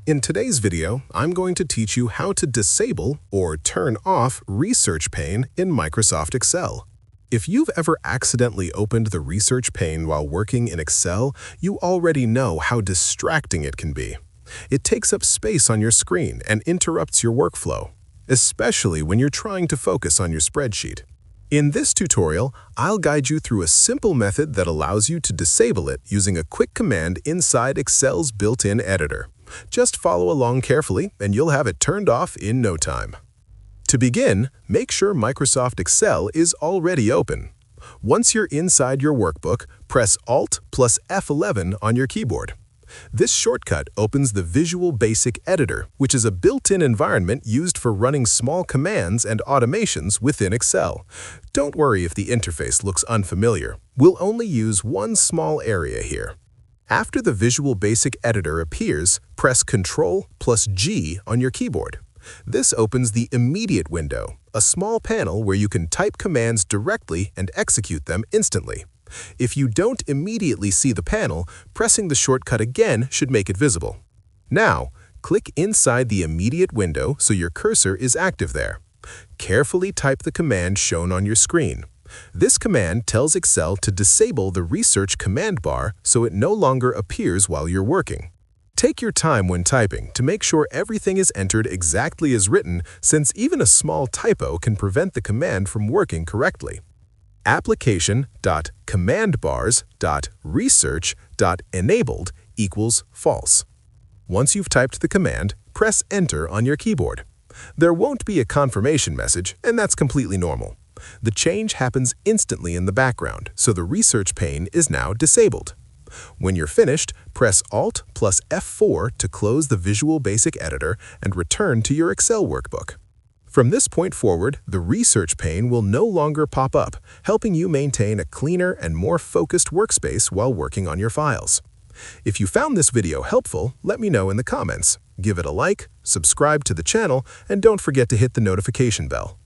In today's video, I'm going to teach you how to disable or turn off Research Pane in Microsoft Excel. If you've ever accidentally opened the Research Pane while working in Excel, you already know how distracting it can be. It takes up space on your screen and interrupts your workflow, especially when you're trying to focus on your spreadsheet. In this tutorial, I'll guide you through a simple method that allows you to disable it using a quick command inside Excel's built-in editor. Just follow along carefully and you'll have it turned off in no time. To begin, make sure Microsoft Excel is already open. Once you're inside your workbook, press Alt plus F11 on your keyboard. This shortcut opens the Visual Basic Editor, which is a built-in environment used for running small commands and automations within Excel. Don't worry if the interface looks unfamiliar. We'll only use one small area here. After the Visual Basic Editor appears, press Ctrl plus G on your keyboard. This opens the Immediate window, a small panel where you can type commands directly and execute them instantly. If you don't immediately see the panel, pressing the shortcut again should make it visible. Now, click inside the Immediate window so your cursor is active there. Carefully type the command shown on your screen. This command tells Excel to disable the Research command bar so it no longer appears while you're working. Take your time when typing to make sure everything is entered exactly as written, since even a small typo can prevent the command from working correctly. Application.commandbars.research.enabled equals false. Once you've typed the command, press Enter on your keyboard. There won't be a confirmation message, and that's completely normal. The change happens instantly in the background, so the Research pane is now disabled. When you're finished, press Alt plus F4 to close the Visual Basic Editor and return to your Excel workbook. From this point forward, the Research pane will no longer pop up, helping you maintain a cleaner and more focused workspace while working on your files. If you found this video helpful, let me know in the comments. Give it a like, subscribe to the channel, and don't forget to hit the notification bell.